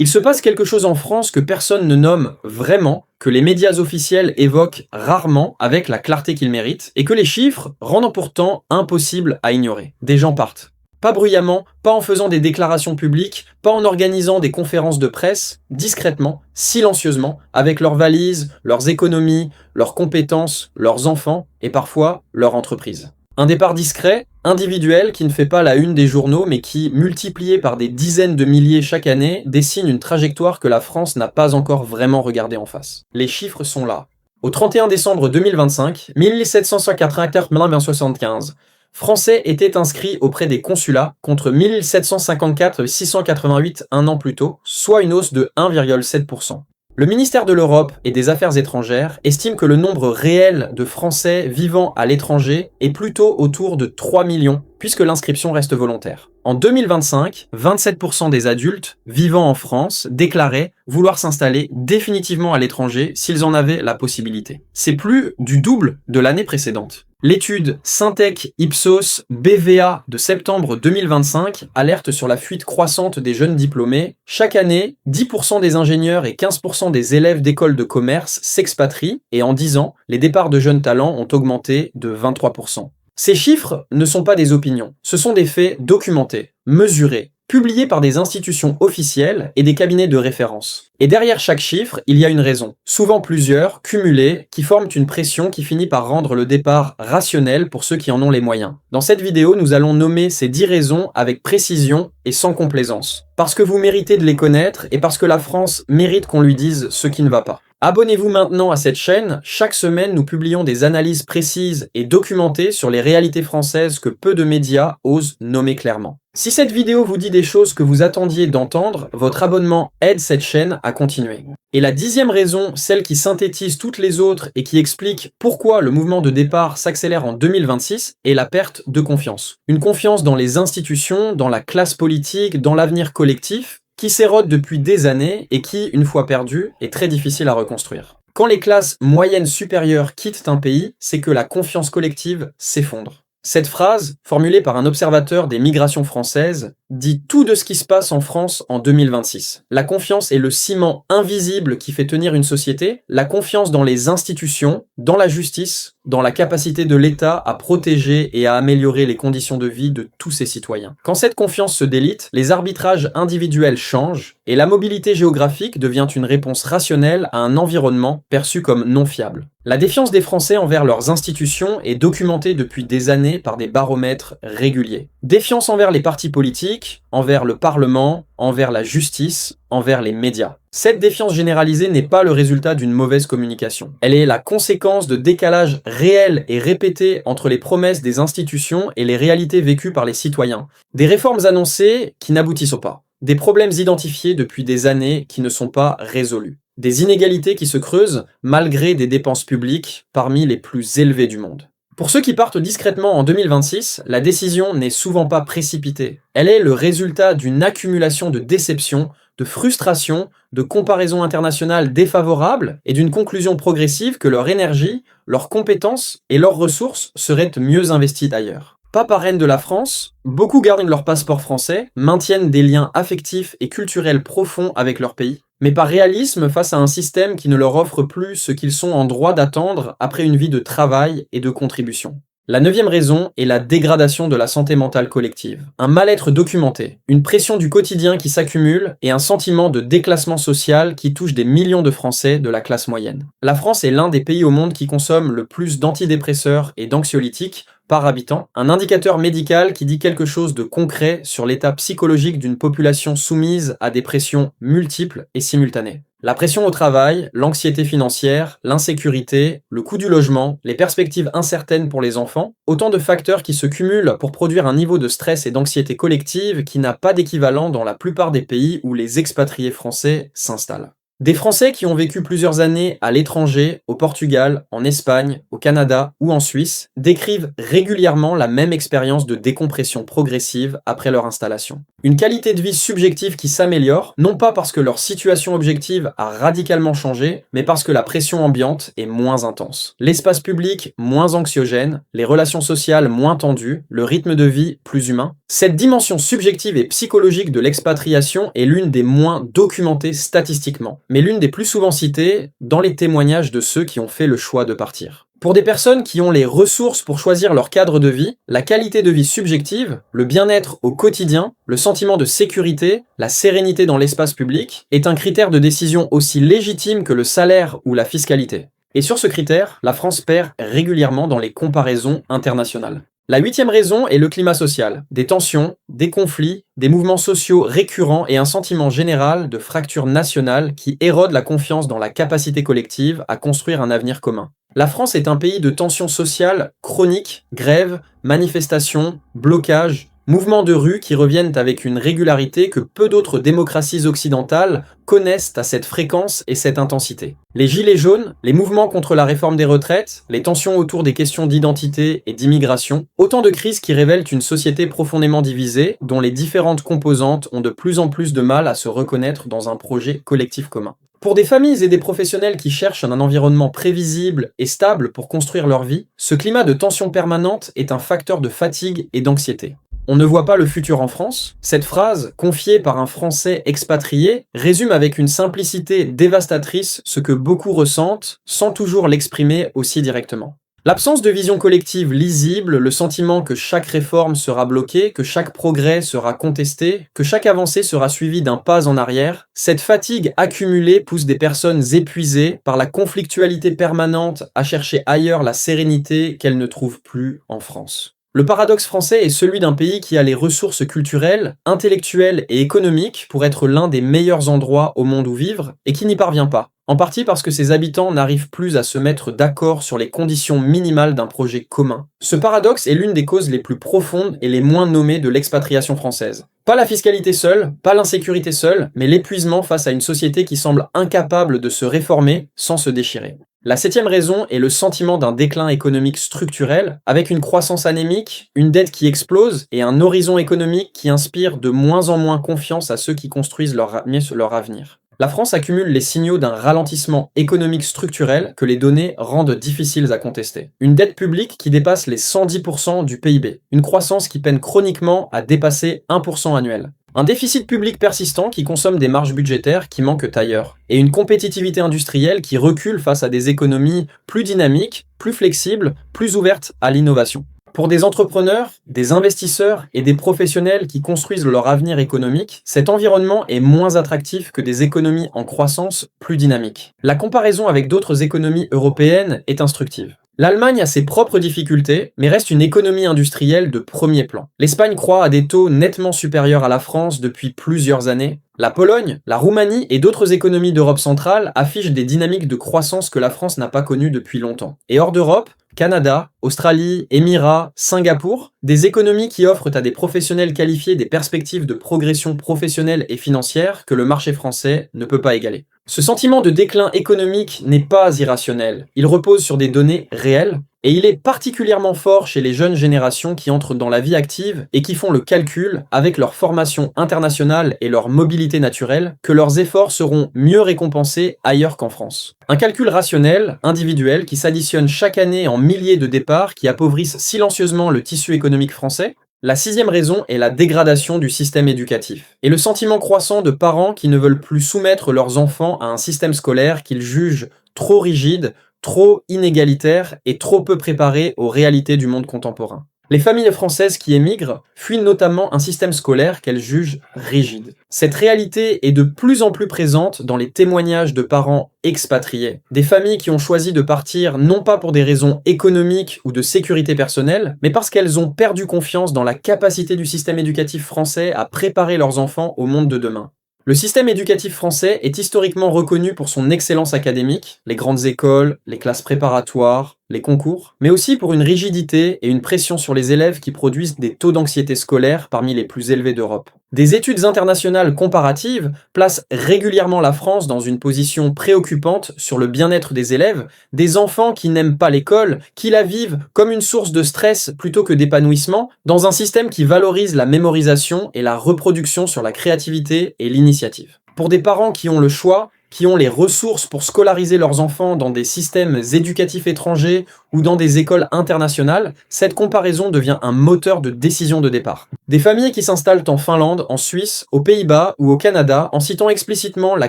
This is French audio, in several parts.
Il se passe quelque chose en France que personne ne nomme vraiment, que les médias officiels évoquent rarement avec la clarté qu'ils méritent, et que les chiffres rendent pourtant impossible à ignorer. Des gens partent. Pas bruyamment, pas en faisant des déclarations publiques, pas en organisant des conférences de presse, discrètement, silencieusement, avec leurs valises, leurs économies, leurs compétences, leurs enfants, et parfois leur entreprise. Un départ discret, individuel, qui ne fait pas la une des journaux, mais qui, multiplié par des dizaines de milliers chaque année, dessine une trajectoire que la France n'a pas encore vraiment regardée en face. Les chiffres sont là. Au 31 décembre 2025, 1774 Français étaient inscrits auprès des consulats contre 1754 688 un an plus tôt, soit une hausse de 1,7%. Le ministère de l'Europe et des Affaires étrangères estime que le nombre réel de Français vivant à l'étranger est plutôt autour de 3 millions, puisque l'inscription reste volontaire. En 2025, 27% des adultes vivant en France déclaraient vouloir s'installer définitivement à l'étranger s'ils en avaient la possibilité. C'est plus du double de l'année précédente. L'étude Syntec Ipsos BVA de septembre 2025 alerte sur la fuite croissante des jeunes diplômés. Chaque année, 10% des ingénieurs et 15% des élèves d'écoles de commerce s'expatrient et en 10 ans, les départs de jeunes talents ont augmenté de 23%. Ces chiffres ne sont pas des opinions, ce sont des faits documentés, mesurés, publiés par des institutions officielles et des cabinets de référence. Et derrière chaque chiffre, il y a une raison, souvent plusieurs, cumulées, qui forment une pression qui finit par rendre le départ rationnel pour ceux qui en ont les moyens. Dans cette vidéo, nous allons nommer ces 10 raisons avec précision et sans complaisance. Parce que vous méritez de les connaître et parce que la France mérite qu'on lui dise ce qui ne va pas. Abonnez-vous maintenant à cette chaîne, chaque semaine nous publions des analyses précises et documentées sur les réalités françaises que peu de médias osent nommer clairement. Si cette vidéo vous dit des choses que vous attendiez d'entendre, votre abonnement aide cette chaîne à continuer. Et la 10e raison, celle qui synthétise toutes les autres et qui explique pourquoi le mouvement de départ s'accélère en 2026, est la perte de confiance. Une confiance dans les institutions, dans la classe politique, dans l'avenir collectif, qui s'érode depuis des années et qui, une fois perdu, est très difficile à reconstruire. Quand les classes moyennes supérieures quittent un pays, c'est que la confiance collective s'effondre. Cette phrase, formulée par un observateur des migrations françaises, dit tout de ce qui se passe en France en 2026. La confiance est le ciment invisible qui fait tenir une société, la confiance dans les institutions, dans la justice, dans la capacité de l'État à protéger et à améliorer les conditions de vie de tous ses citoyens. Quand cette confiance se délite, les arbitrages individuels changent et la mobilité géographique devient une réponse rationnelle à un environnement perçu comme non fiable. La défiance des Français envers leurs institutions est documentée depuis des années par des baromètres réguliers. Défiance envers les partis politiques, envers le Parlement, envers la justice, envers les médias. Cette défiance généralisée n'est pas le résultat d'une mauvaise communication. Elle est la conséquence de décalages réels et répétés entre les promesses des institutions et les réalités vécues par les citoyens. Des réformes annoncées qui n'aboutissent pas. Des problèmes identifiés depuis des années qui ne sont pas résolus. Des inégalités qui se creusent malgré des dépenses publiques parmi les plus élevées du monde. Pour ceux qui partent discrètement en 2026, la décision n'est souvent pas précipitée. Elle est le résultat d'une accumulation de déceptions, de frustrations, de comparaisons internationales défavorables et d'une conclusion progressive que leur énergie, leurs compétences et leurs ressources seraient mieux investies ailleurs. Pas parraine de la France, beaucoup gardent leur passeport français, maintiennent des liens affectifs et culturels profonds avec leur pays, mais par réalisme face à un système qui ne leur offre plus ce qu'ils sont en droit d'attendre après une vie de travail et de contribution. La 9e raison est la dégradation de la santé mentale collective. Un mal-être documenté, une pression du quotidien qui s'accumule et un sentiment de déclassement social qui touche des millions de Français de la classe moyenne. La France est l'un des pays au monde qui consomme le plus d'antidépresseurs et d'anxiolytiques par habitant, un indicateur médical qui dit quelque chose de concret sur l'état psychologique d'une population soumise à des pressions multiples et simultanées. La pression au travail, l'anxiété financière, l'insécurité, le coût du logement, les perspectives incertaines pour les enfants, autant de facteurs qui se cumulent pour produire un niveau de stress et d'anxiété collective qui n'a pas d'équivalent dans la plupart des pays où les expatriés français s'installent. Des Français qui ont vécu plusieurs années à l'étranger, au Portugal, en Espagne, au Canada ou en Suisse, décrivent régulièrement la même expérience de décompression progressive après leur installation. Une qualité de vie subjective qui s'améliore, non pas parce que leur situation objective a radicalement changé, mais parce que la pression ambiante est moins intense. L'espace public moins anxiogène, les relations sociales moins tendues, le rythme de vie plus humain. Cette dimension subjective et psychologique de l'expatriation est l'une des moins documentées statistiquement, mais l'une des plus souvent citées dans les témoignages de ceux qui ont fait le choix de partir. Pour des personnes qui ont les ressources pour choisir leur cadre de vie, la qualité de vie subjective, le bien-être au quotidien, le sentiment de sécurité, la sérénité dans l'espace public, est un critère de décision aussi légitime que le salaire ou la fiscalité. Et sur ce critère, la France perd régulièrement dans les comparaisons internationales. La huitième raison est le climat social. Des tensions, des conflits, des mouvements sociaux récurrents et un sentiment général de fracture nationale qui érode la confiance dans la capacité collective à construire un avenir commun. La France est un pays de tensions sociales chroniques, grèves, manifestations, blocages, mouvements de rue qui reviennent avec une régularité que peu d'autres démocraties occidentales connaissent à cette fréquence et cette intensité. Les gilets jaunes, les mouvements contre la réforme des retraites, les tensions autour des questions d'identité et d'immigration, autant de crises qui révèlent une société profondément divisée, dont les différentes composantes ont de plus en plus de mal à se reconnaître dans un projet collectif commun. Pour des familles et des professionnels qui cherchent un environnement prévisible et stable pour construire leur vie, ce climat de tension permanente est un facteur de fatigue et d'anxiété. On ne voit pas le futur en France. Cette phrase, confiée par un Français expatrié, résume avec une simplicité dévastatrice ce que beaucoup ressentent, sans toujours l'exprimer aussi directement. L'absence de vision collective lisible, le sentiment que chaque réforme sera bloquée, que chaque progrès sera contesté, que chaque avancée sera suivie d'un pas en arrière, cette fatigue accumulée pousse des personnes épuisées par la conflictualité permanente à chercher ailleurs la sérénité qu'elles ne trouvent plus en France. Le paradoxe français est celui d'un pays qui a les ressources culturelles, intellectuelles et économiques pour être l'un des meilleurs endroits au monde où vivre, et qui n'y parvient pas. En partie parce que ses habitants n'arrivent plus à se mettre d'accord sur les conditions minimales d'un projet commun. Ce paradoxe est l'une des causes les plus profondes et les moins nommées de l'expatriation française. Pas la fiscalité seule, pas l'insécurité seule, mais l'épuisement face à une société qui semble incapable de se réformer sans se déchirer. La septième raison est le sentiment d'un déclin économique structurel, avec une croissance anémique, une dette qui explose et un horizon économique qui inspire de moins en moins confiance à ceux qui construisent leur avenir. La France accumule les signaux d'un ralentissement économique structurel que les données rendent difficiles à contester. Une dette publique qui dépasse les 110% du PIB. Une croissance qui peine chroniquement à dépasser 1% annuel. Un déficit public persistant qui consomme des marges budgétaires qui manquent ailleurs. Et une compétitivité industrielle qui recule face à des économies plus dynamiques, plus flexibles, plus ouvertes à l'innovation. Pour des entrepreneurs, des investisseurs et des professionnels qui construisent leur avenir économique, cet environnement est moins attractif que des économies en croissance plus dynamiques. La comparaison avec d'autres économies européennes est instructive. L'Allemagne a ses propres difficultés, mais reste une économie industrielle de premier plan. L'Espagne croît à des taux nettement supérieurs à la France depuis plusieurs années. La Pologne, la Roumanie et d'autres économies d'Europe centrale affichent des dynamiques de croissance que la France n'a pas connues depuis longtemps. Et hors d'Europe, Canada, Australie, Émirats, Singapour, des économies qui offrent à des professionnels qualifiés des perspectives de progression professionnelle et financière que le marché français ne peut pas égaler. Ce sentiment de déclin économique n'est pas irrationnel, il repose sur des données réelles, et il est particulièrement fort chez les jeunes générations qui entrent dans la vie active et qui font le calcul, avec leur formation internationale et leur mobilité naturelle, que leurs efforts seront mieux récompensés ailleurs qu'en France. Un calcul rationnel, individuel, qui s'additionne chaque année en milliers de départs qui appauvrissent silencieusement le tissu économique français. La sixième raison est la dégradation du système éducatif, et le sentiment croissant de parents qui ne veulent plus soumettre leurs enfants à un système scolaire qu'ils jugent trop rigide, trop inégalitaire et trop peu préparé aux réalités du monde contemporain. Les familles françaises qui émigrent fuient notamment un système scolaire qu'elles jugent rigide. Cette réalité est de plus en plus présente dans les témoignages de parents expatriés. Des familles qui ont choisi de partir non pas pour des raisons économiques ou de sécurité personnelle, mais parce qu'elles ont perdu confiance dans la capacité du système éducatif français à préparer leurs enfants au monde de demain. Le système éducatif français est historiquement reconnu pour son excellence académique, les grandes écoles, les classes préparatoires, les concours, mais aussi pour une rigidité et une pression sur les élèves qui produisent des taux d'anxiété scolaire parmi les plus élevés d'Europe. Des études internationales comparatives placent régulièrement la France dans une position préoccupante sur le bien-être des élèves, des enfants qui n'aiment pas l'école, qui la vivent comme une source de stress plutôt que d'épanouissement, dans un système qui valorise la mémorisation et la reproduction sur la créativité et l'initiative. Pour des parents qui ont le choix, qui ont les ressources pour scolariser leurs enfants dans des systèmes éducatifs étrangers ou dans des écoles internationales, cette comparaison devient un moteur de décision de départ. Des familles qui s'installent en Finlande, en Suisse, aux Pays-Bas ou au Canada en citant explicitement la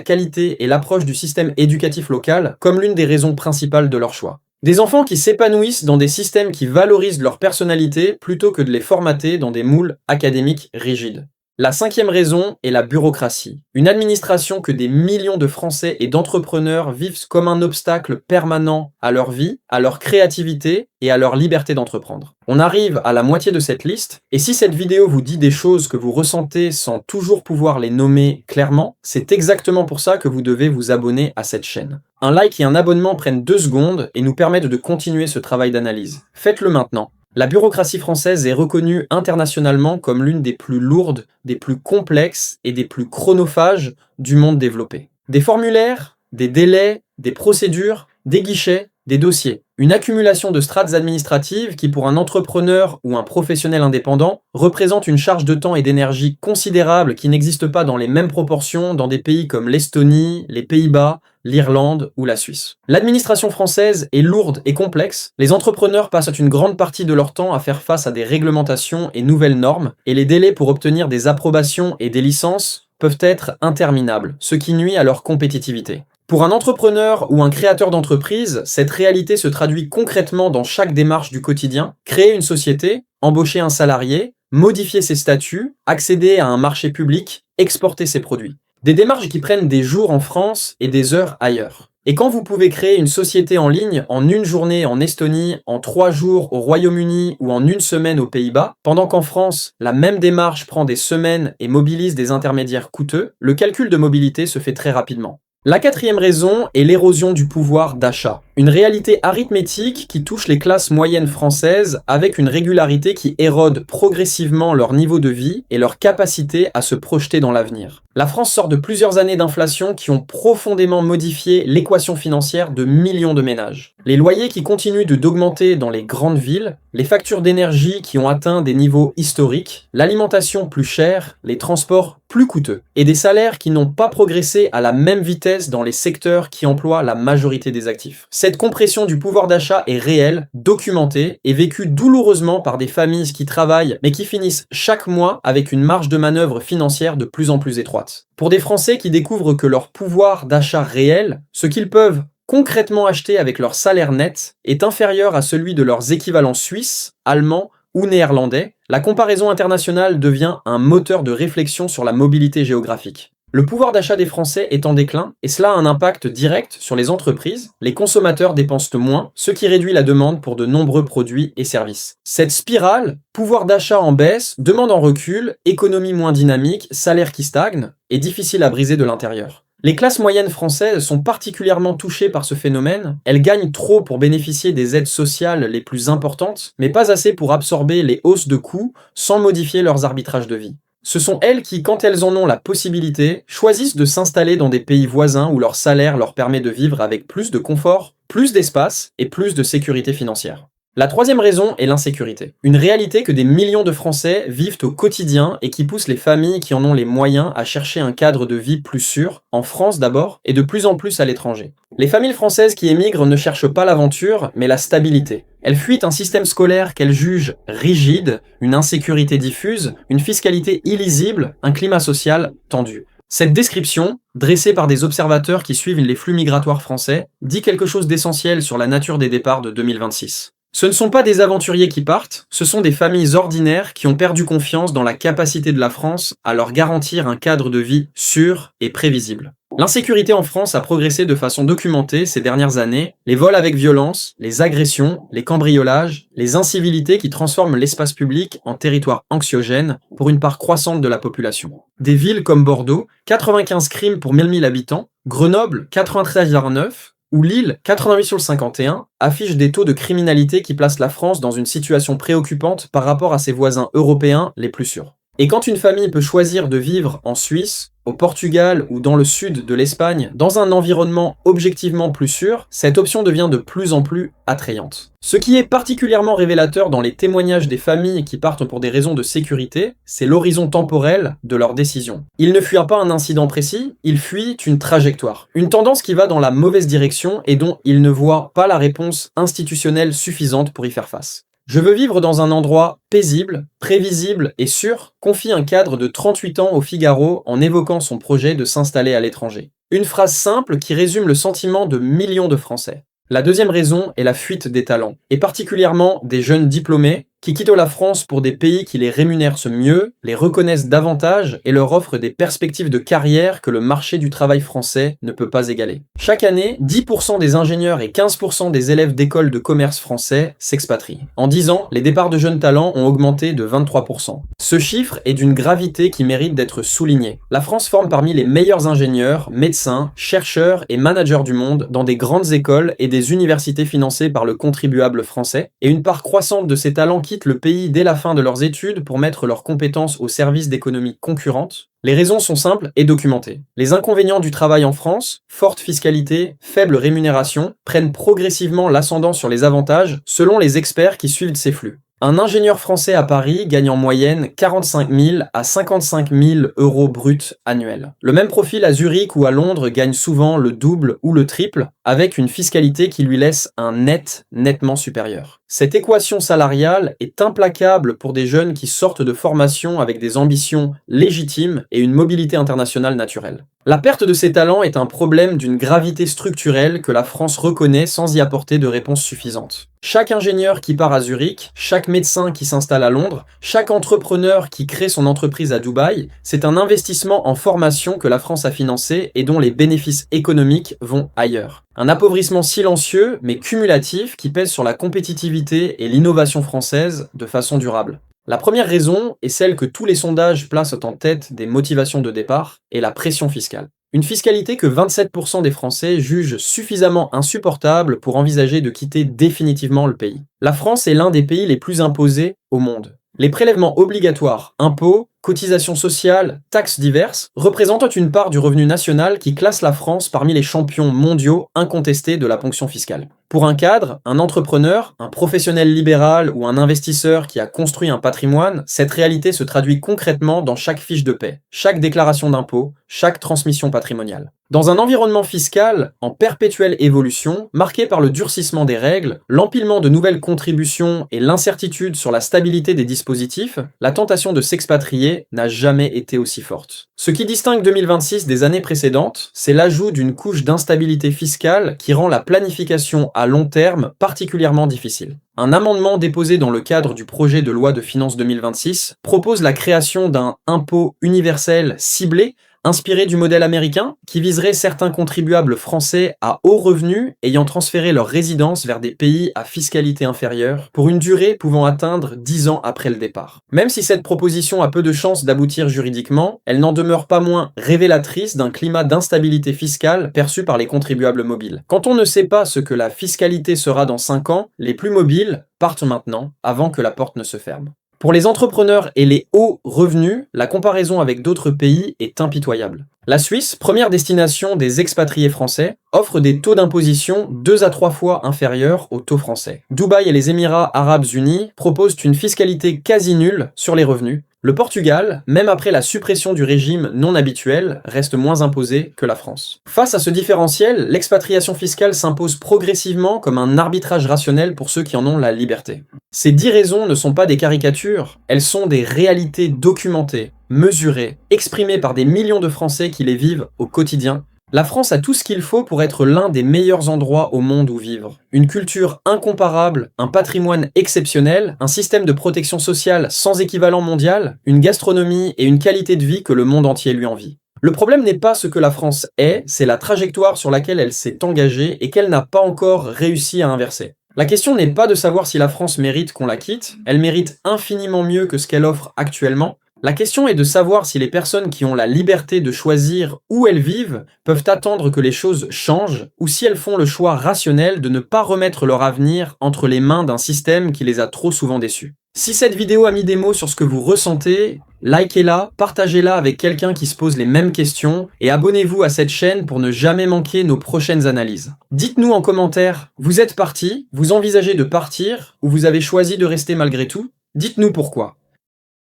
qualité et l'approche du système éducatif local comme l'une des raisons principales de leur choix. Des enfants qui s'épanouissent dans des systèmes qui valorisent leur personnalité plutôt que de les formater dans des moules académiques rigides. La cinquième raison est la bureaucratie. Une administration que des millions de Français et d'entrepreneurs vivent comme un obstacle permanent à leur vie, à leur créativité et à leur liberté d'entreprendre. On arrive à la moitié de cette liste, et si cette vidéo vous dit des choses que vous ressentez sans toujours pouvoir les nommer clairement, c'est exactement pour ça que vous devez vous abonner à cette chaîne. Un like et un abonnement prennent 2 secondes et nous permettent de continuer ce travail d'analyse. Faites-le maintenant. La bureaucratie française est reconnue internationalement comme l'une des plus lourdes, des plus complexes et des plus chronophages du monde développé. Des formulaires, des délais, des procédures, des guichets, des dossiers. Une accumulation de strates administratives qui, pour un entrepreneur ou un professionnel indépendant, représente une charge de temps et d'énergie considérable qui n'existe pas dans les mêmes proportions dans des pays comme l'Estonie, les Pays-Bas, l'Irlande ou la Suisse. L'administration française est lourde et complexe, les entrepreneurs passent une grande partie de leur temps à faire face à des réglementations et nouvelles normes, et les délais pour obtenir des approbations et des licences peuvent être interminables, ce qui nuit à leur compétitivité. Pour un entrepreneur ou un créateur d'entreprise, cette réalité se traduit concrètement dans chaque démarche du quotidien. Créer une société, embaucher un salarié, modifier ses statuts, accéder à un marché public, exporter ses produits. Des démarches qui prennent des jours en France et des heures ailleurs. Et quand vous pouvez créer une société en ligne en 1 journée en Estonie, en 3 jours au Royaume-Uni ou en 1 semaine aux Pays-Bas, pendant qu'en France, la même démarche prend des semaines et mobilise des intermédiaires coûteux, le calcul de mobilité se fait très rapidement. La 4e raison est l'érosion du pouvoir d'achat. Une réalité arithmétique qui touche les classes moyennes françaises avec une régularité qui érode progressivement leur niveau de vie et leur capacité à se projeter dans l'avenir. La France sort de plusieurs années d'inflation qui ont profondément modifié l'équation financière de millions de ménages. Les loyers qui continuent d'augmenter dans les grandes villes, les factures d'énergie qui ont atteint des niveaux historiques, l'alimentation plus chère, les transports plus coûteux, et des salaires qui n'ont pas progressé à la même vitesse dans les secteurs qui emploient la majorité des actifs. Cette compression du pouvoir d'achat est réelle, documentée et vécue douloureusement par des familles qui travaillent mais qui finissent chaque mois avec une marge de manœuvre financière de plus en plus étroite. Pour des Français qui découvrent que leur pouvoir d'achat réel, ce qu'ils peuvent concrètement acheter avec leur salaire net, est inférieur à celui de leurs équivalents suisses, allemands ou néerlandais, la comparaison internationale devient un moteur de réflexion sur la mobilité géographique. Le pouvoir d'achat des Français est en déclin et cela a un impact direct sur les entreprises. Les consommateurs dépensent moins, ce qui réduit la demande pour de nombreux produits et services. Cette spirale, pouvoir d'achat en baisse, demande en recul, économie moins dynamique, salaire qui stagne, est difficile à briser de l'intérieur. Les classes moyennes françaises sont particulièrement touchées par ce phénomène. Elles gagnent trop pour bénéficier des aides sociales les plus importantes, mais pas assez pour absorber les hausses de coûts sans modifier leurs arbitrages de vie. Ce sont elles qui, quand elles en ont la possibilité, choisissent de s'installer dans des pays voisins où leur salaire leur permet de vivre avec plus de confort, plus d'espace et plus de sécurité financière. La 3e raison est l'insécurité. Une réalité que des millions de Français vivent au quotidien et qui pousse les familles qui en ont les moyens à chercher un cadre de vie plus sûr, en France d'abord, et de plus en plus à l'étranger. Les familles françaises qui émigrent ne cherchent pas l'aventure, mais la stabilité. Elles fuient un système scolaire qu'elles jugent rigide, une insécurité diffuse, une fiscalité illisible, un climat social tendu. Cette description, dressée par des observateurs qui suivent les flux migratoires français, dit quelque chose d'essentiel sur la nature des départs de 2026. Ce ne sont pas des aventuriers qui partent, ce sont des familles ordinaires qui ont perdu confiance dans la capacité de la France à leur garantir un cadre de vie sûr et prévisible. L'insécurité en France a progressé de façon documentée ces dernières années. Les vols avec violence, les agressions, les cambriolages, les incivilités qui transforment l'espace public en territoire anxiogène pour une part croissante de la population. Des villes comme Bordeaux, 95 crimes pour 1000 habitants, Grenoble, 93,9, Ou Lille, 88 sur le 51, affiche des taux de criminalité qui placent la France dans une situation préoccupante par rapport à ses voisins européens les plus sûrs. Et quand une famille peut choisir de vivre en Suisse, au Portugal ou dans le sud de l'Espagne, dans un environnement objectivement plus sûr, cette option devient de plus en plus attrayante. Ce qui est particulièrement révélateur dans les témoignages des familles qui partent pour des raisons de sécurité, c'est l'horizon temporel de leur décision. Ils ne fuient pas un incident précis, ils fuient une trajectoire. Une tendance qui va dans la mauvaise direction et dont ils ne voient pas la réponse institutionnelle suffisante pour y faire face. Je veux vivre dans un endroit paisible, prévisible et sûr, confie un cadre de 38 ans au Figaro en évoquant son projet de s'installer à l'étranger. Une phrase simple qui résume le sentiment de millions de Français. La deuxième raison est la fuite des talents, et particulièrement des jeunes diplômés qui quittent la France pour des pays qui les rémunèrent mieux, les reconnaissent davantage et leur offrent des perspectives de carrière que le marché du travail français ne peut pas égaler. Chaque année, 10% des ingénieurs et 15% des élèves d'écoles de commerce français s'expatrient. En 10 ans, les départs de jeunes talents ont augmenté de 23%. Ce chiffre est d'une gravité qui mérite d'être souligné. La France forme parmi les meilleurs ingénieurs, médecins, chercheurs et managers du monde dans des grandes écoles et des universités financées par le contribuable français, et une part croissante de ces talents quittent le pays dès la fin de leurs études pour mettre leurs compétences au service d'économies concurrentes. Les raisons sont simples et documentées. Les inconvénients du travail en France, forte fiscalité, faible rémunération, prennent progressivement l'ascendant sur les avantages selon les experts qui suivent ces flux. Un ingénieur français à Paris gagne en moyenne 45 000 à 55 000 euros bruts annuels. Le même profil à Zurich ou à Londres gagne souvent le double ou le triple, avec une fiscalité qui lui laisse un net nettement supérieur. Cette équation salariale est implacable pour des jeunes qui sortent de formation avec des ambitions légitimes et une mobilité internationale naturelle. La perte de ces talents est un problème d'une gravité structurelle que la France reconnaît sans y apporter de réponse suffisante. Chaque ingénieur qui part à Zurich, chaque médecin qui s'installe à Londres, chaque entrepreneur qui crée son entreprise à Dubaï, c'est un investissement en formation que la France a financé et dont les bénéfices économiques vont ailleurs. Un appauvrissement silencieux mais cumulatif qui pèse sur la compétitivité et l'innovation française de façon durable. La première raison est celle que tous les sondages placent en tête des motivations de départ, et la pression fiscale. Une fiscalité que 27% des Français jugent suffisamment insupportable pour envisager de quitter définitivement le pays. La France est l'un des pays les plus imposés au monde. Les prélèvements obligatoires, impôts, cotisations sociales, taxes diverses, représentent une part du revenu national qui classe la France parmi les champions mondiaux incontestés de la ponction fiscale. Pour un cadre, un entrepreneur, un professionnel libéral ou un investisseur qui a construit un patrimoine, cette réalité se traduit concrètement dans chaque fiche de paie, chaque déclaration d'impôt, chaque transmission patrimoniale. Dans un environnement fiscal en perpétuelle évolution, marqué par le durcissement des règles, l'empilement de nouvelles contributions et l'incertitude sur la stabilité des dispositifs, la tentation de s'expatrier n'a jamais été aussi forte. Ce qui distingue 2026 des années précédentes, c'est l'ajout d'une couche d'instabilité fiscale qui rend la planification à long terme particulièrement difficile. Un amendement déposé dans le cadre du projet de loi de finances 2026 propose la création d'un impôt universel ciblé inspiré du modèle américain, qui viserait certains contribuables français à haut revenu ayant transféré leur résidence vers des pays à fiscalité inférieure, pour une durée pouvant atteindre 10 ans après le départ. Même si cette proposition a peu de chances d'aboutir juridiquement, elle n'en demeure pas moins révélatrice d'un climat d'instabilité fiscale perçu par les contribuables mobiles. Quand on ne sait pas ce que la fiscalité sera dans 5 ans, les plus mobiles partent maintenant, avant que la porte ne se ferme. Pour les entrepreneurs et les hauts revenus, la comparaison avec d'autres pays est impitoyable. La Suisse, première destination des expatriés français, offre des taux d'imposition 2 à 3 fois inférieurs aux taux français. Dubaï et les Émirats arabes unis proposent une fiscalité quasi nulle sur les revenus. Le Portugal, même après la suppression du régime non habituel, reste moins imposé que la France. Face à ce différentiel, l'expatriation fiscale s'impose progressivement comme un arbitrage rationnel pour ceux qui en ont la liberté. Ces 10 raisons ne sont pas des caricatures, elles sont des réalités documentées, mesurées, exprimées par des millions de Français qui les vivent au quotidien. La France a tout ce qu'il faut pour être l'un des meilleurs endroits au monde où vivre. Une culture incomparable, un patrimoine exceptionnel, un système de protection sociale sans équivalent mondial, une gastronomie et une qualité de vie que le monde entier lui envie. Le problème n'est pas ce que la France est, c'est la trajectoire sur laquelle elle s'est engagée et qu'elle n'a pas encore réussi à inverser. La question n'est pas de savoir si la France mérite qu'on la quitte, elle mérite infiniment mieux que ce qu'elle offre actuellement. La question est de savoir si les personnes qui ont la liberté de choisir où elles vivent peuvent attendre que les choses changent, ou si elles font le choix rationnel de ne pas remettre leur avenir entre les mains d'un système qui les a trop souvent déçus. Si cette vidéo a mis des mots sur ce que vous ressentez, likez-la, partagez-la avec quelqu'un qui se pose les mêmes questions, et abonnez-vous à cette chaîne pour ne jamais manquer nos prochaines analyses. Dites-nous en commentaire, vous êtes parti, vous envisagez de partir, ou vous avez choisi de rester malgré tout? Dites-nous pourquoi.